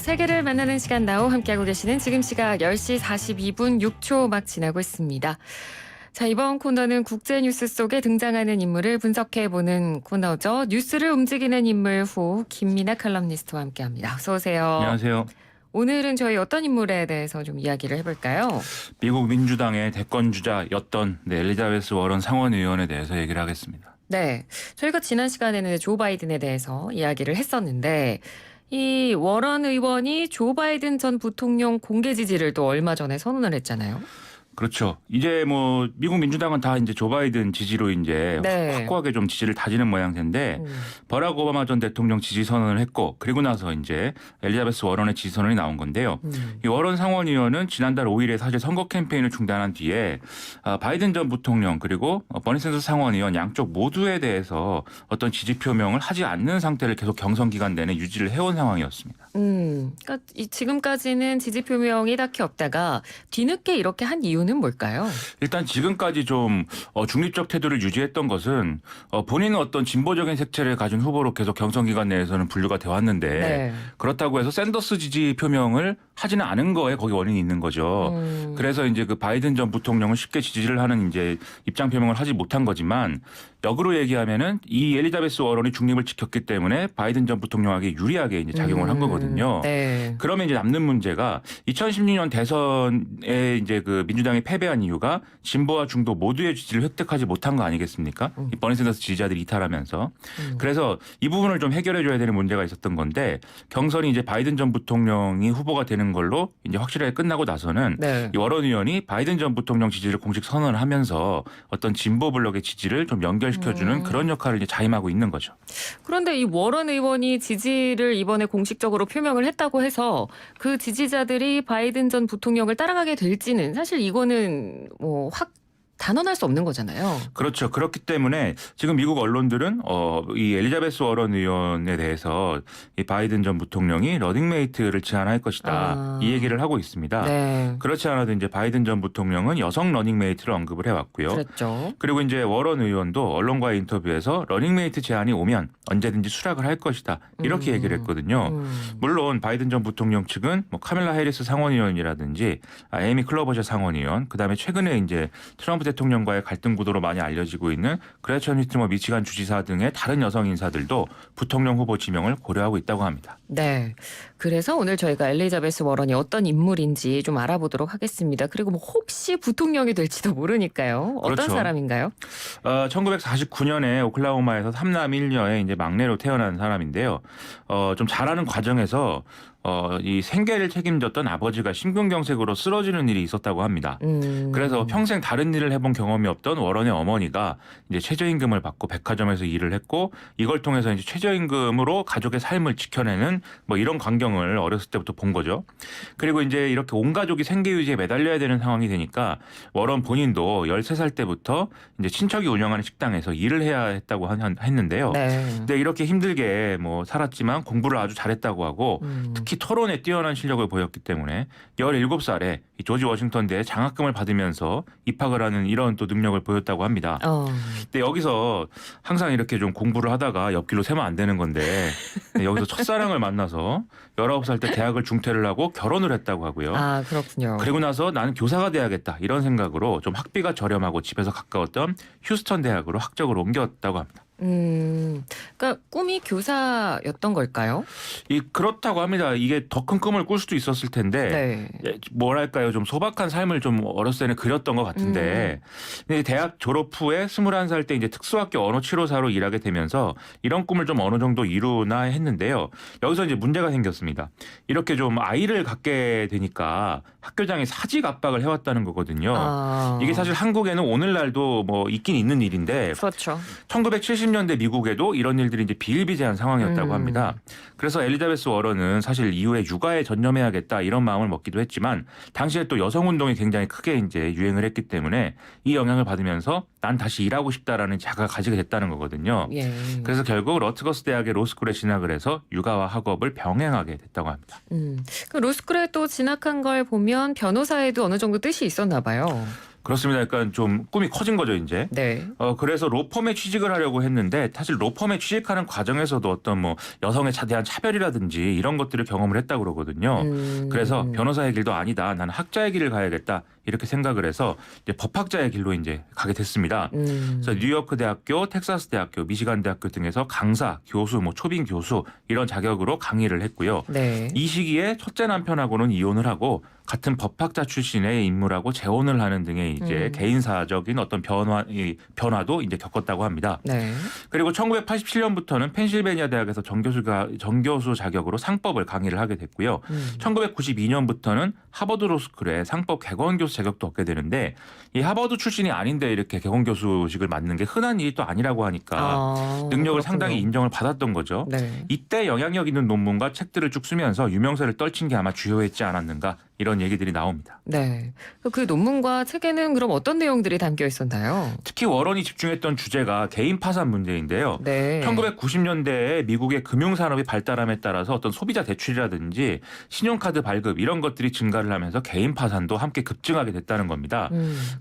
세계를 만나는 시간 나우 함께하고 계시는 지금 시각 10시 42분 6초 막 지나고 있습니다. 자, 이번 코너는 국제 뉴스 속에 등장하는 인물을 분석해보는 코너죠. 뉴스를 움직이는 인물 후 김민아 칼럼니스트와 함께합니다. 어서 오세요. 안녕하세요. 오늘은 저희 어떤 인물에 대해서 좀 이야기를 해볼까요? 미국 민주당의 대권주자였던 엘리자베스 워런 상원의원에 대해서 얘기를 하겠습니다. 네, 저희가 지난 시간에는 조 바이든에 대해서 이야기를 했었는데 이 워런 의원이 조 바이든 전 부통령 공개 지지를 또 얼마 전에 선언을 했잖아요. 그렇죠. 이제 뭐 미국 민주당은 다 이제 조 바이든 지지로 이제 확고하게 좀 지지를 다지는 모양새인데 버락 오바마 전 대통령 지지 선언을 했고 그리고 나서 이제 엘리자베스 워런의 지지 선언이 나온 건데요. 이 워런 상원의원은 지난달 5일에 사실 선거 캠페인을 중단한 뒤에 바이든 전 부통령 그리고 버니 샌더스 상원의원 양쪽 모두에 대해서 어떤 지지 표명을 하지 않는 상태를 계속 경선 기간 내내 유지를 해온 상황이었습니다. 그러니까 지금까지는 지지 표명이 딱히 없다가 뒤늦게 이렇게 한 이유는 뭘까요? 일단 지금까지 좀 중립적 태도를 유지했던 것은 본인은 어떤 진보적인 색채를 가진 후보로 계속 경선 기간 내에서는 분류가 돼 왔는데 그렇다고 해서 샌더스 지지 표명을 하지는 않은 거에 거기 원인이 있는 거죠. 그래서 이제 그 바이든 전 부통령을 쉽게 지지를 하는 이제 입장 표명을 하지 못한 거지만 역으로 얘기하면은 이 엘리자베스 워런이 중립을 지켰기 때문에 바이든 전 부통령에게 유리하게 이제 작용을 한 거거든요. 그러면 이제 남는 문제가 2016년 대선에 이제 그 민주당이 패배한 이유가 진보와 중도 모두의 지지를 획득하지 못한 거 아니겠습니까? 이 버니 샌더스 지지자들이 이탈하면서. 그래서 이 부분을 좀 해결해 줘야 되는 문제가 있었던 건데 경선이 이제 바이든 전 부통령이 후보가 되는 걸로 이제 확실하게 끝나고 나서는 이 워런 의원이 바이든 전 부통령 지지를 공식 선언을 하면서 어떤 진보 블록의 지지를 좀 연결시켜주는 그런 역할을 이제 자임하고 있는 거죠. 그런데 이 워런 의원이 지지를 이번에 공식적으로 표명을 했다고 해서 그 지지자들이 바이든 전 부통령을 따라가게 될지는 사실 이거는 뭐 확 단언할 수 없는 거잖아요. 그렇죠. 그렇기 때문에 지금 미국 언론들은 이 엘리자베스 워런 의원에 대해서 이 바이든 전 부통령이 러닝메이트를 제안할 것이다. 이 얘기를 하고 있습니다. 그렇지 않아도 이제 바이든 전 부통령은 여성 러닝메이트를 언급을 해왔고요. 그랬죠. 그리고 이제 워런 의원도 언론과의 인터뷰에서 러닝메이트 제안이 오면 언제든지 수락을 할 것이다. 이렇게 얘기를 했거든요. 물론 바이든 전 부통령 측은 뭐 카밀라 해리스 상원의원이라든지 에이미 클로버셔 상원의원, 그다음에 최근에 이제 트럼프 대통령과의 갈등 구도로 많이 알려지고 있는 그레천 휘트머 미치간 주지사 등의 다른 여성 인사들도 부통령 후보 지명을 고려하고 있다고 합니다. 네. 그래서 오늘 저희가 엘리자베스 워런이 어떤 인물인지 좀 알아보도록 하겠습니다. 그리고 뭐 혹시 부통령이 될지도 모르니까요. 어떤 그렇죠. 사람인가요? 1949년에 오클라호마에서 3남 1녀의 이제 막내로 태어난 사람인데요. 좀 자라는 과정에서 이 생계를 책임졌던 아버지가 심근경색으로 쓰러지는 일이 있었다고 합니다. 그래서 평생 다른 일을 해본 경험이 없던 워런의 어머니가 이제 최저임금을 받고 백화점에서 일을 했고 이걸 통해서 이제 최저임금으로 가족의 삶을 지켜내는 뭐 이런 광경을 어렸을 때부터 본 거죠. 그리고 이제 이렇게 온 가족이 생계 유지에 매달려야 되는 상황이 되니까 워런 본인도 13살 때부터 이제 친척이 운영하는 식당에서 일을 해야 했다고 했는데요. 근데 이렇게 힘들게 뭐 살았지만 공부를 아주 잘했다고 하고 특히 토론에 뛰어난 실력을 보였기 때문에 17살에 조지 워싱턴대에 장학금을 받으면서 입학을 하는 이런 또 능력을 보였다고 합니다. 근데 여기서 항상 이렇게 좀 공부를 하다가 옆길로 새면 안 되는 건데 여기서 첫사랑을 만나서 19살 때 대학을 중퇴를 하고 결혼을 했다고 하고요. 아, 그렇군요. 그리고 나서 나는 교사가 돼야겠다 이런 생각으로 좀 학비가 저렴하고 집에서 가까웠던 휴스턴 대학으로 학적을 옮겼다고 합니다. 그러니까 꿈이 교사였던 걸까요? 그렇다고 합니다. 이게 더 큰 꿈을 꿀 수도 있었을 텐데 뭐랄까요, 좀 소박한 삶을 좀 어렸을 때는 그렸던 것 같은데 대학 졸업 후에 21살 때 이제 특수학교 언어 치료사로 일하게 되면서 이런 꿈을 좀 어느 정도 이루나 했는데요. 여기서 이제 문제가 생겼습니다. 이렇게 좀 아이를 갖게 되니까 학교장이 사직 압박을 해왔다는 거거든요. 이게 사실 한국에는 오늘날도 뭐 있긴 있는 일인데 그렇죠. 1970년대 미국에도 이런 일들이 이제 비일비재한 상황이었다고 합니다. 그래서 엘리자베스 워런은 사실 이후에 육아에 전념해야겠다 이런 마음을 먹기도 했지만 당시에 또 여성 운동이 굉장히 크게 이제 유행을 했기 때문에 이 영향을 받으면서 난 다시 일하고 싶다라는 자각을 가지게 됐다는 거거든요. 그래서 결국 러트거스 대학의 로스쿨에 진학을 해서 육아와 학업을 병행하게 됐다고 합니다. 그 로스쿨에 또 진학한 걸 보면 변호사에도 어느 정도 뜻이 있었나 봐요. 그렇습니다. 약간 좀 꿈이 커진 거죠, 이제. 네. 그래서 로펌에 취직을 하려고 했는데 사실 로펌에 취직하는 과정에서도 어떤 뭐 여성에 대한 차별이라든지 이런 것들을 경험을 했다고 그러거든요. 그래서 변호사의 길도 아니다. 나는 학자의 길을 가야겠다. 이렇게 생각을 해서 이제 법학자의 길로 이제 가게 됐습니다. 그래서 뉴요크 대학교, 텍사스 대학교, 미시간 대학교 등에서 강사, 교수, 뭐 초빙 교수 이런 자격으로 강의를 했고요. 네. 이 시기에 첫째 남편하고는 이혼을 하고 같은 법학자 출신의 인물하고 재혼을 하는 등의 이제 개인사적인 어떤 변화도 이제 겪었다고 합니다. 네. 그리고 1987년부터는 펜실베니아 대학에서 정교수 자격으로 상법을 강의를 하게 됐고요. 1992년부터는 하버드 로스쿨의 상법 객원 교수 자격도 얻게 되는데 이 하버드 출신이 아닌데 이렇게 객원 교수직을 맡는 게 흔한 일이 또 아니라고 하니까 능력을 그렇군요. 상당히 인정을 받았던 거죠. 네. 이때 영향력 있는 논문과 책들을 쭉 쓰면서 유명세를 떨친 게 아마 주요했지 않았는가 이런 얘기들이 나옵니다. 네. 그 논문과 책에는 그럼 어떤 내용들이 담겨 있었나요? 특히 워런이 집중했던 주제가 개인 파산 문제인데요. 네. 1990년대에 미국의 금융산업이 발달함에 따라서 어떤 소비자 대출이라든지 신용카드 발급 이런 것들이 증가를 하면서 개인 파산도 함께 급증하게 됐다는 겁니다.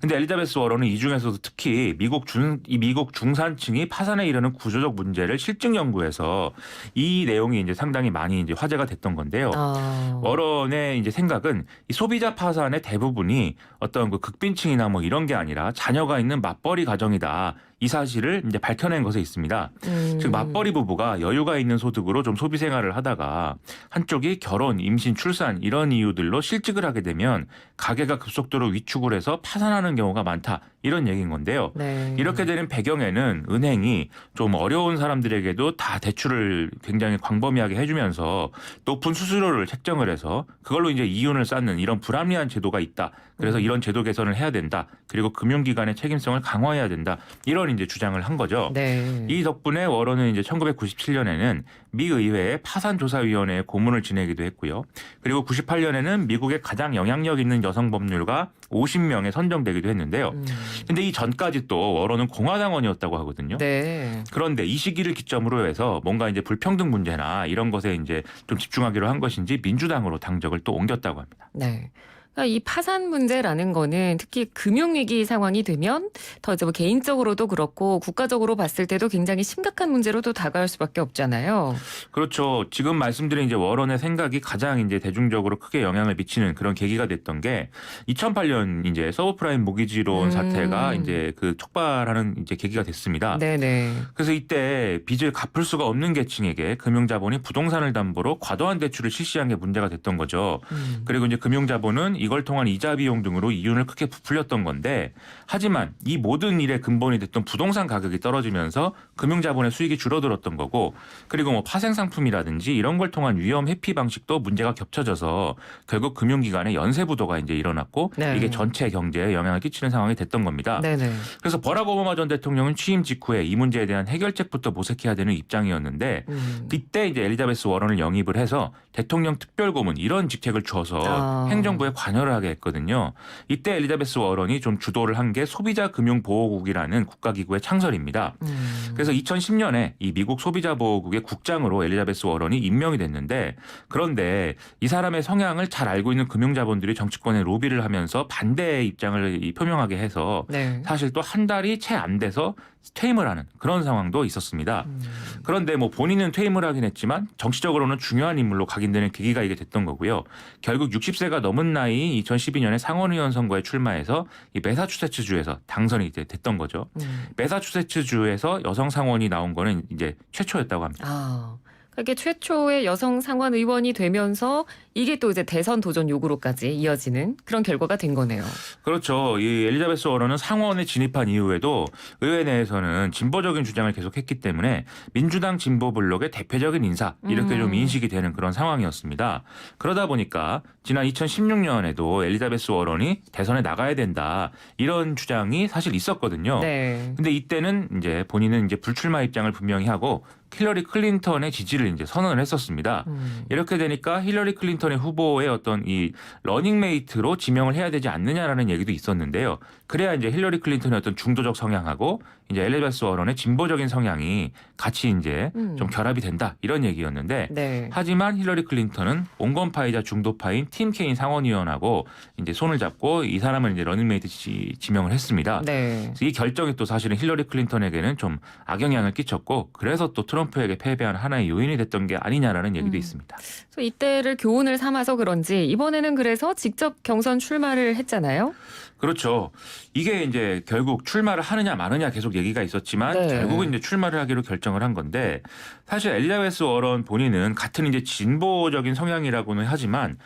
근데 엘리자베스 워런은 이 중에서도 특히 미국 중산층이 파산에 이르는 구조적 문제를 실증 연구해서 이 내용이 이제 상당히 많이 이제 화제가 됐던 건데요. 워런의 이제 생각은 이 소비자 파산의 대부분이 어떤 그 극빈층이나 뭐 이런 게 아니라 자녀가 있는 맞벌이 가정이다. 이 사실을 이제 밝혀낸 것에 있습니다. 즉 맞벌이 부부가 여유가 있는 소득으로 좀 소비 생활을 하다가 한쪽이 결혼, 임신, 출산 이런 이유들로 실직을 하게 되면 가계가 급속도로 위축을 해서 파산하는 경우가 많다. 이런 얘기인 건데요. 네. 이렇게 되는 배경에는 은행이 좀 어려운 사람들에게도 다 대출을 굉장히 광범위하게 해주면서 높은 수수료를 책정을 해서 그걸로 이제 이윤을 쌓는 이런 불합리한 제도가 있다. 그래서 이런 제도 개선을 해야 된다. 그리고 금융기관의 책임성을 강화해야 된다. 이런 이제 주장을 한 거죠. 네. 이 덕분에 워런은 이제 1997년에는 미 의회의 파산조사위원회에 고문을 지내기도 했고요. 그리고 98년에는 미국의 가장 영향력 있는 여성 법률가 50명에 선정되기도 했는데요. 근데 이 전까지 또 워런은 공화당원이었다고 하거든요. 네. 그런데 이 시기를 기점으로 해서 뭔가 이제 불평등 문제나 이런 것에 이제 좀 집중하기로 한 것인지 민주당으로 당적을 또 옮겼다고 합니다. 네. 그러니까 이 파산 문제라는 거는 특히 금융위기 상황이 되면 더 이제 뭐 개인적으로도 그렇고 국가적으로 봤을 때도 굉장히 심각한 문제로도 다가올 수밖에 없잖아요. 그렇죠. 지금 말씀드린 이제 워런의 생각이 가장 이제 대중적으로 크게 영향을 미치는 그런 계기가 됐던 게 2008년 이제 서브프라임 모기지론 사태가 이제 그 촉발하는 이제 계기가 됐습니다. 네네. 그래서 이때 빚을 갚을 수가 없는 계층에게 금융자본이 부동산을 담보로 과도한 대출을 실시한 게 문제가 됐던 거죠. 그리고 이제 금융자본은 이걸 통한 이자 비용 등으로 이윤을 크게 부풀렸던 건데 하지만 이 모든 일의 근본이 됐던 부동산 가격이 떨어지면서 금융자본의 수익이 줄어들었던 거고 그리고 뭐 파생상품이라든지 이런 걸 통한 위험 회피 방식도 문제가 겹쳐져서 결국 금융기관의 연쇄부도가 이제 일어났고 네. 이게 전체 경제에 영향을 끼치는 상황이 됐던 겁니다. 네네. 그래서 버락 오바마 전 대통령은 취임 직후에 이 문제에 대한 해결책부터 모색해야 되는 입장이었는데 그때 이제 엘리자베스 워런을 영입을 해서 대통령 특별고문 이런 직책을 주어서 행정부에 관여를 하게 했거든요. 이때 엘리자베스 워런이 좀 주도를 한 게 소비자금융보호국이라는 국가기구의 창설입니다. 그래서 2010년에 이 미국 소비자보호국의 국장으로 엘리자베스 워런이 임명이 됐는데 그런데 이 사람의 성향을 잘 알고 있는 금융자본들이 정치권에 로비를 하면서 반대의 입장을 표명하게 해서 네. 사실 또 한 달이 채 안 돼서 퇴임을 하는 그런 상황도 있었습니다. 그런데 뭐 본인은 퇴임을 하긴 했지만 정치적으로는 중요한 인물로 각인되는 계기가 이게 됐던 거고요. 결국 60세가 넘은 나이 2012년에 상원의원 선거에 출마해서 이 매사추세츠주에서 당선이 이제 됐던 거죠. 매사추세츠주에서 여성 상원이 나온 거는 이제 최초였다고 합니다. 이게 최초의 여성 상원 의원이 되면서 이게 또 이제 대선 도전 요구로까지 이어지는 그런 결과가 된 거네요. 그렇죠. 이 엘리자베스 워런은 상원에 진입한 이후에도 의회 내에서는 진보적인 주장을 계속했기 때문에 민주당 진보 블록의 대표적인 인사 이렇게 좀 인식이 되는 그런 상황이었습니다. 그러다 보니까 지난 2016년에도 엘리자베스 워런이 대선에 나가야 된다 이런 주장이 사실 있었거든요. 네. 근데 이때는 이제 본인은 이제 불출마 입장을 분명히 하고 힐러리 클린턴의 지지를 이제 선언을 했었습니다. 이렇게 되니까 힐러리 클린턴의 후보의 어떤 이 러닝메이트로 지명을 해야 되지 않느냐라는 얘기도 있었는데요. 그래야 이제 힐러리 클린턴의 어떤 중도적 성향하고 이제 엘리자베스 워런의 진보적인 성향이 같이 이제 좀 결합이 된다 이런 얘기였는데 네. 하지만 힐러리 클린턴은 온건파이자 중도파인 팀 케인 상원의원하고 이제 손을 잡고 이 사람을 이제 러닝메이트 지명을 했습니다. 네. 그래서 이 결정이 또 사실은 힐러리 클린턴에게는 좀 악영향을 끼쳤고 그래서 또 트럼프에게 패배한 하나의 요인이 됐던 게 아니냐라는 얘기도 있습니다. 그래서 이때를 교훈을 삼아서 그런지 이번에는 그래서 직접 경선 출마를 했잖아요. 그렇죠. 이게 이제 결국 출마를 하느냐 마느냐 계속 얘기가 있었지만 네. 결국은 이제 출마를 하기로 결정을 한 건데 사실 엘리자베스 워런 본인은 같은 이제 진보적인 성향이라고는 하지만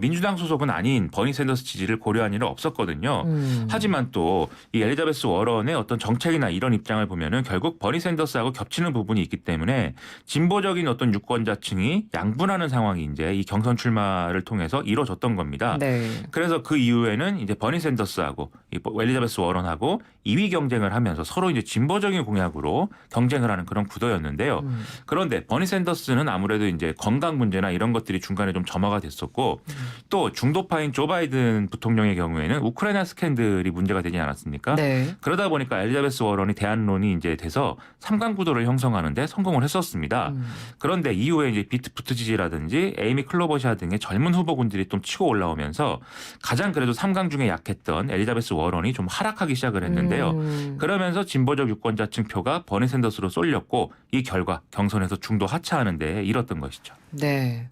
민주당 소속은 아닌 버니 샌더스 지지를 고려한 일은 없었거든요. 하지만 또 이 엘리자베스 워런의 어떤 정책이나 이런 입장을 보면은 결국 버니 샌더스하고 겹치는 부분이 있기 때문에 진보적인 어떤 유권자층이 양분하는 상황이 이제 이 경선 출마를 통해서 이루어졌던 겁니다. 네. 그래서 그 이후에는 이제 버니 샌더스하고 이 엘리자베스 워런하고 2위 경쟁을 하면서 서로 이제 진보적인 공약으로 경쟁을 하는 그런 구도였는데요. 그런데 버니 샌더스는 아무래도 이제 건강 문제나 이런 것들이 중간에 좀 점화가 됐었고 또 중도파인 조 바이든 부통령의 경우에는 우크라이나 스캔들이 문제가 되지 않았습니까? 네. 그러다 보니까 엘리자베스 워런이 대안론이 이제 돼서 3강 구도를 형성하는데 성공을 했었습니다. 그런데 이후에 이제 비트 부트지지라든지 에이미 클로버샤 등의 젊은 후보군들이 좀 치고 올라오면서 가장 그래도 3강 중에 약했던 엘리자베스 워런이 좀 하락하기 시작을 했는데요. 그러면서 진보적 유권자층 표가 버니 샌더스로 쏠렸고 이 결과 경선에서 중도 하차하는 데 이뤘던 것이죠. 네.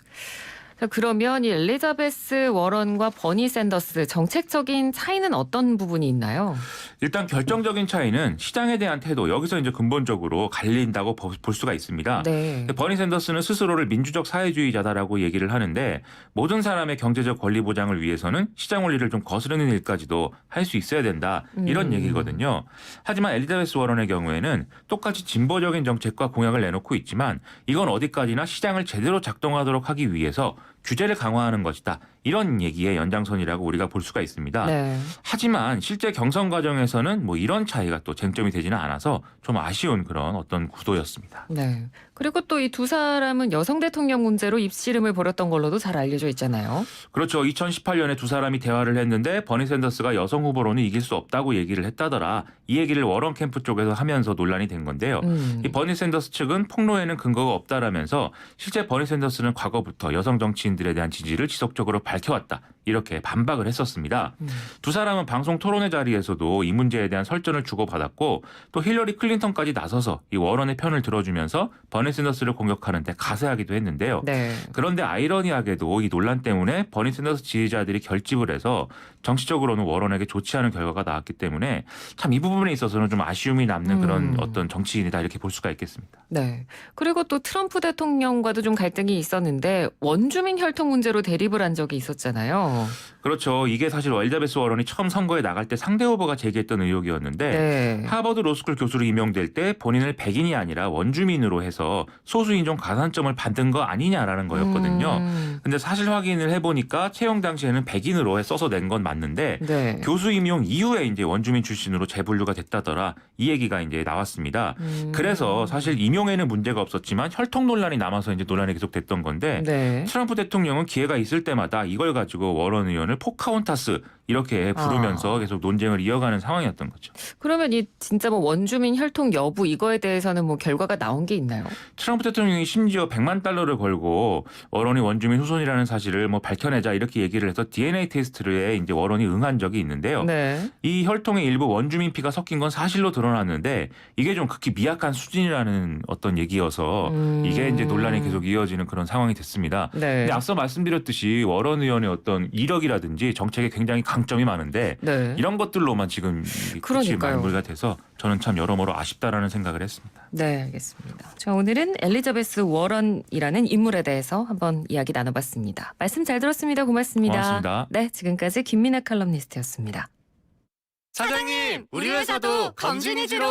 자, 그러면 이 엘리자베스 워런과 버니 샌더스 정책적인 차이는 어떤 부분이 있나요? 일단 결정적인 차이는 시장에 대한 태도 여기서 이제 근본적으로 갈린다고 볼 수가 있습니다. 네. 버니 샌더스는 스스로를 민주적 사회주의자다라고 얘기를 하는데 모든 사람의 경제적 권리 보장을 위해서는 시장 원리를 좀 거스르는 일까지도 할 수 있어야 된다 이런 얘기거든요. 하지만 엘리자베스 워런의 경우에는 똑같이 진보적인 정책과 공약을 내놓고 있지만 이건 어디까지나 시장을 제대로 작동하도록 하기 위해서 규제를 강화하는 것이다. 이런 얘기의 연장선이라고 우리가 볼 수가 있습니다. 네. 하지만 실제 경선 과정에서는 뭐 이런 차이가 또 쟁점이 되지는 않아서 좀 아쉬운 그런 어떤 구도였습니다. 네. 그리고 또 이 두 사람은 여성 대통령 문제로 입씨름을 벌였던 걸로도 잘 알려져 있잖아요. 그렇죠. 2018년에 두 사람이 대화를 했는데 버니 샌더스가 여성 후보로는 이길 수 없다고 얘기를 했다더라. 이 얘기를 워런 캠프 쪽에서 하면서 논란이 된 건데요. 이 버니 샌더스 측은 폭로에는 근거가 없다라면서 실제 버니 샌더스는 과거부터 여성 정치인들에 대한 지지를 지속적으로 밝혀왔다. 이렇게 반박을 했었습니다. 두 사람은 방송 토론회 자리에서도 이 문제에 대한 설전을 주고받았고 또 힐러리 클린턴까지 나서서 이 워런의 편을 들어주면서 버니 샌더스를 공격하는데 가세하기도 했는데요. 네. 그런데 아이러니하게도 이 논란 때문에 버니 샌더스 지지자들이 결집을 해서 정치적으로는 워런에게 좋지 않은 결과가 나왔기 때문에 참 이 부분에 있어서는 좀 아쉬움이 남는 그런 어떤 정치인이다 이렇게 볼 수가 있겠습니다. 네. 그리고 또 트럼프 대통령과도 좀 갈등이 있었는데 원주민 혈통 문제로 대립을 한 적이 있었잖아요. 그렇죠. 이게 사실 엘리자베스 워런이 처음 선거에 나갈 때 상대 후보가 제기했던 의혹이었는데 네. 하버드 로스쿨 교수로 임용될 때 본인을 백인이 아니라 원주민으로 해서 소수인종 가산점을 받은 거 아니냐라는 거였거든요. 근데 사실 확인을 해보니까 채용 당시에는 백인으로 써서 낸 건 맞는데 네. 교수 임용 이후에 이제 원주민 출신으로 재분류가 됐다더라. 이 얘기가 이제 나왔습니다. 그래서 사실 임용에는 문제가 없었지만 혈통 논란이 남아서 이제 논란이 계속 됐던 건데 네. 트럼프 대통령은 기회가 있을 때마다 이걸 가지고 워런 의원을 포카혼타스 이렇게 부르면서 계속 논쟁을 이어가는 상황이었던 거죠. 그러면 이 진짜 뭐 원주민 혈통 여부 이거에 대해서는 뭐 결과가 나온 게 있나요? 트럼프 대통령이 심지어 $100만 걸고 워런이 원주민 후손이라는 사실을 뭐 밝혀내자 이렇게 얘기를 해서 DNA 테스트에 이제 워런이 응한 적이 있는데요. 네. 이 혈통의 일부 원주민 피가 섞인 건 사실로 드러났는데 이게 좀 극히 미약한 수준이라는 어떤 얘기여서 이게 이제 논란이 계속 이어지는 그런 상황이 됐습니다. 네. 근데 앞서 말씀드렸듯이 워런 의원의 어떤 이력이라든지 정책에 굉장히 강점이 많은데 네. 이런 것들로만 지금 끝이 그러니까요. 마무리가 돼서 저는 참 여러모로 아쉽다라는 생각을 했습니다. 네, 알겠습니다. 자, 오늘은 엘리자베스 워런이라는 인물에 대해서 한번 이야기 나눠봤습니다. 말씀 잘 들었습니다. 고맙습니다. 고맙습니다. 네, 지금까지 김민아 칼럼니스트였습니다. 사장님, 우리 회사도 검진위주로